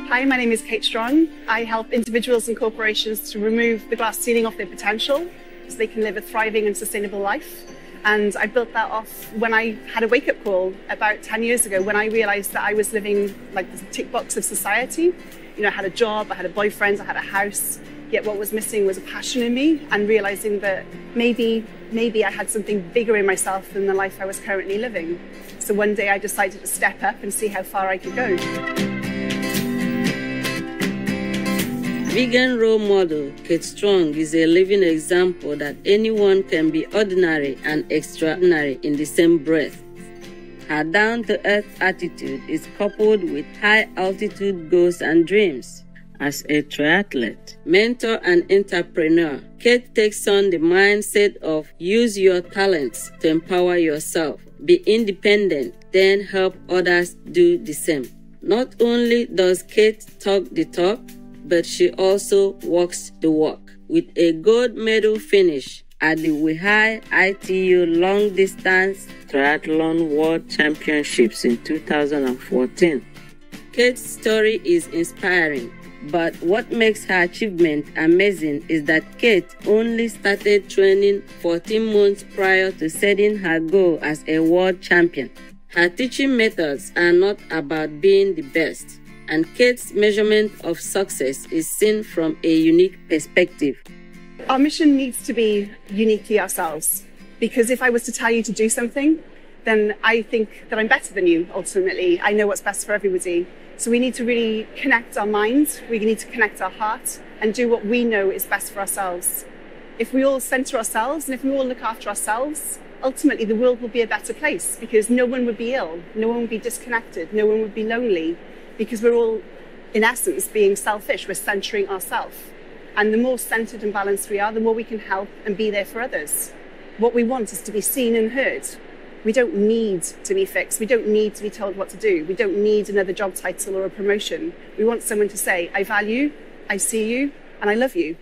Hi, my name is Kate Strong. I help individuals and corporations to remove the glass ceiling off their potential so they can live a thriving and sustainable life. And I built that off when I had a wake-up call about 10 years ago when I realized that I was living like the tick box of society. You know, I had a job, I had a boyfriend, I had a house, yet what was missing was a passion in me, and realizing that maybe I had something bigger in myself than the life I was currently living. So one day I decided to step up and see how far I could go. Vegan role model Kate Strong is a living example that anyone can be ordinary and extraordinary in the same breath. Her down-to-earth attitude is coupled with high-altitude goals and dreams. As a triathlete, mentor, and entrepreneur, Kate takes on the mindset of use your talents to empower yourself, be independent, then help others do the same. Not only does Kate talk the talk, but she also walks the walk with a gold medal finish at the Weihai ITU Long Distance Triathlon World Championships in 2014. Kate's story is inspiring, but what makes her achievement amazing is that Kate only started training 14 months prior to setting her goal as a world champion. Her teaching methods are not about being the best, and Kate's measurement of success is seen from a unique perspective. Our mission needs to be uniquely ourselves, because if I was to tell you to do something, then I think that I'm better than you, ultimately. I know what's best for everybody. So we need to really connect our minds, we need to connect our heart, and do what we know is best for ourselves. If we all center ourselves, and if we all look after ourselves, ultimately the world will be a better place, because no one would be ill, no one would be disconnected, no one would be lonely, because we're all, in essence, being selfish. We're centering ourselves. And the more centered and balanced we are, the more we can help and be there for others. What we want is to be seen and heard. We don't need to be fixed. We don't need to be told what to do. We don't need another job title or a promotion. We want someone to say, I value, I see you, and I love you.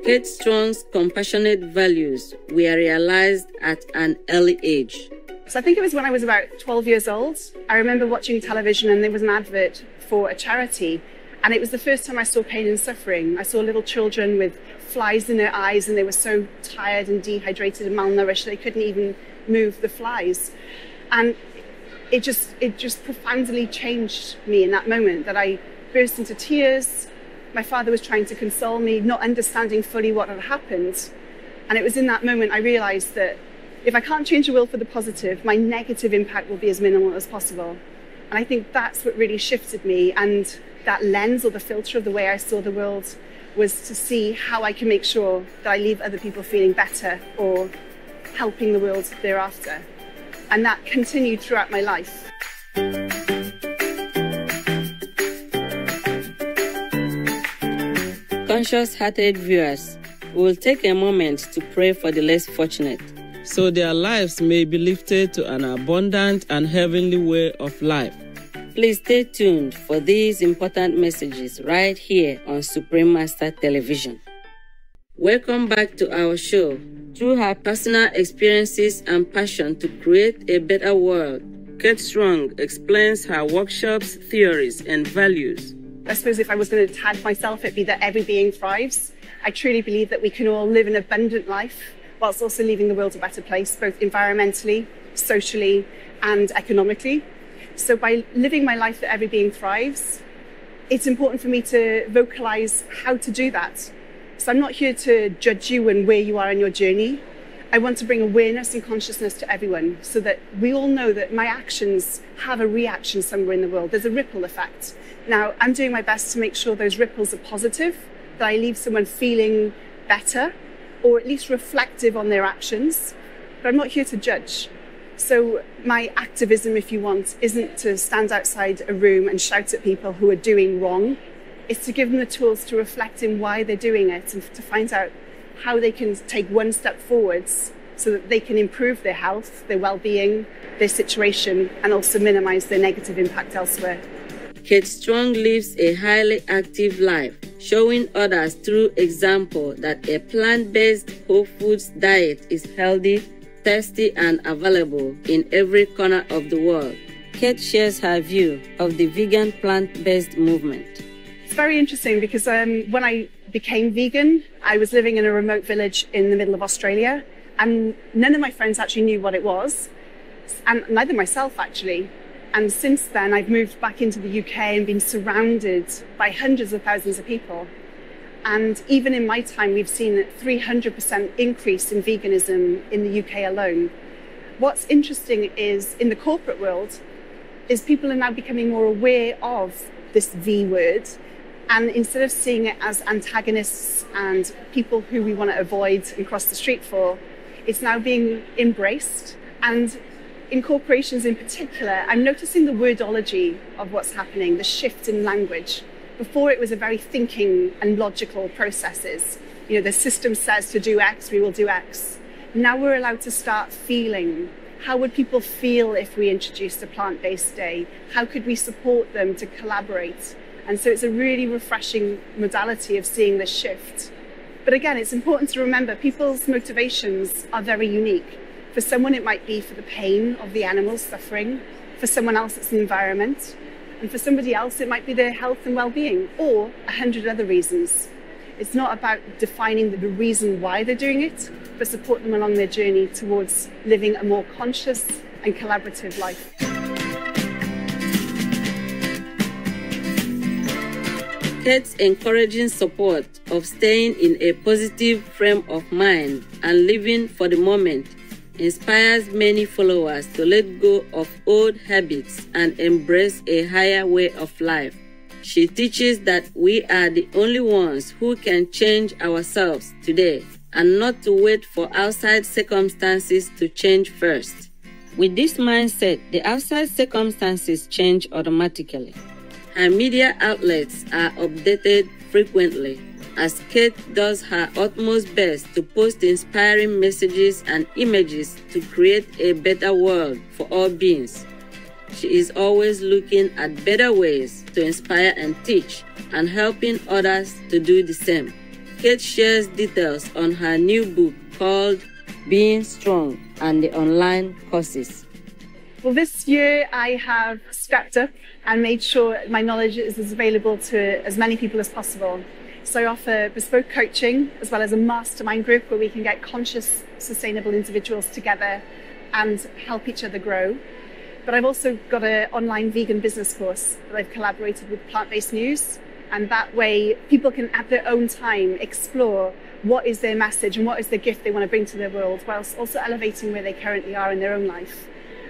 Kate Strong's compassionate values were realized at an early age. So I think it was when I was about 12 years old. I remember watching television and there was an advert for a charity. And it was the first time I saw pain and suffering. I saw little children with flies in their eyes, and they were so tired and dehydrated and malnourished they couldn't even move the flies. And it just profoundly changed me in that moment, that I burst into tears. My father was trying to console me, not understanding fully what had happened. And it was in that moment I realized that if I can't change the world for the positive, my negative impact will be as minimal as possible. And I think that's what really shifted me, and that lens or the filter of the way I saw the world was to see how I can make sure that I leave other people feeling better or helping the world thereafter. And that continued throughout my life. Conscious-hearted viewers, we will take a moment to pray for the less fortunate, so their lives may be lifted to an abundant and heavenly way of life. Please stay tuned for these important messages right here on Supreme Master Television. Welcome back to our show. Through her personal experiences and passion to create a better world, Kate Strong explains her workshops, theories, and values. I suppose if I was going to tag myself, it'd be that every being thrives. I truly believe that we can all live an abundant life whilst also leaving the world a better place, both environmentally, socially, and economically. So by living my life that every being thrives, it's important for me to vocalize how to do that. So I'm not here to judge you and where you are in your journey. I want to bring awareness and consciousness to everyone so that we all know that my actions have a reaction somewhere in the world. There's a ripple effect. Now, I'm doing my best to make sure those ripples are positive, that I leave someone feeling better, or at least reflective on their actions. But I'm not here to judge. So my activism, if you want, isn't to stand outside a room and shout at people who are doing wrong. It's to give them the tools to reflect in why they're doing it and to find out how they can take one step forwards so that they can improve their health, their well-being, their situation, and also minimize their negative impact elsewhere. Kate Strong lives a highly active life, showing others through example that a plant-based whole foods diet is healthy, tasty, and available in every corner of the world. Kate shares her view of the vegan plant-based movement. It's very interesting because when I became vegan, I was living in a remote village in the middle of Australia, and none of my friends actually knew what it was, and neither myself actually. And since then, I've moved back into the UK and been surrounded by hundreds of thousands of people. And even in my time, we've seen a 300% increase in veganism in the UK alone. What's interesting is in the corporate world, is people are now becoming more aware of this V word. And instead of seeing it as antagonists and people who we want to avoid and cross the street for, it's now being embraced. And in corporations in particular, I'm noticing the wordology of what's happening, the shift in language. Before it was a very thinking and logical processes. You know, the system says to do X, we will do X. Now we're allowed to start feeling. How would people feel if we introduced a plant-based day? How could we support them to collaborate? And so it's a really refreshing modality of seeing this shift. But again, it's important to remember people's motivations are very unique. For someone, it might be for the pain of the animals suffering. For someone else, it's the environment. And for somebody else, it might be their health and well-being, or 100 other reasons. It's not about defining the reason why they're doing it, but support them along their journey towards living a more conscious and collaborative life. Kate's encouraging support of staying in a positive frame of mind and living for the moment inspires many followers to let go of old habits and embrace a higher way of life. She teaches that we are the only ones who can change ourselves today and not to wait for outside circumstances to change first. With this mindset, the outside circumstances change automatically. Her media outlets are updated frequently, as Kate does her utmost best to post inspiring messages and images to create a better world for all beings. She is always looking at better ways to inspire and teach, and helping others to do the same. Kate shares details on her new book called Being Strong and the online courses. Well, this year I have stepped up and made sure my knowledge is as available to as many people as possible. So I offer bespoke coaching as well as a mastermind group where we can get conscious, sustainable individuals together and help each other grow. But I've also got an online vegan business course that I've collaborated with Plant-Based News. And that way people can at their own time explore what is their message and what is the gift they want to bring to their world, whilst also elevating where they currently are in their own life.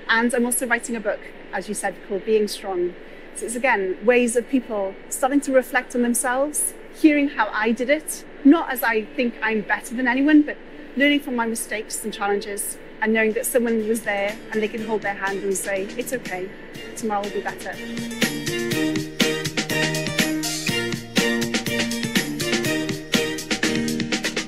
And I'm also writing a book, as you said, called Being Strong. So it's again, ways of people starting to reflect on themselves, hearing how I did it, not as I think I'm better than anyone, but learning from my mistakes and challenges and knowing that someone was there and they can hold their hand and say, it's okay, tomorrow will be better.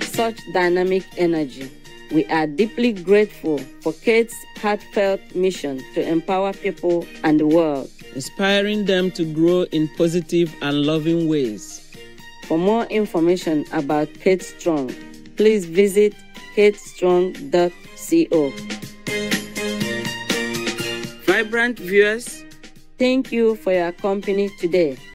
Such dynamic energy. We are deeply grateful for Kate's heartfelt mission to empower people and the world, inspiring them to grow in positive and loving ways. For more information about Kate Strong, please visit katestrong.co. Vibrant viewers, thank you for your company today.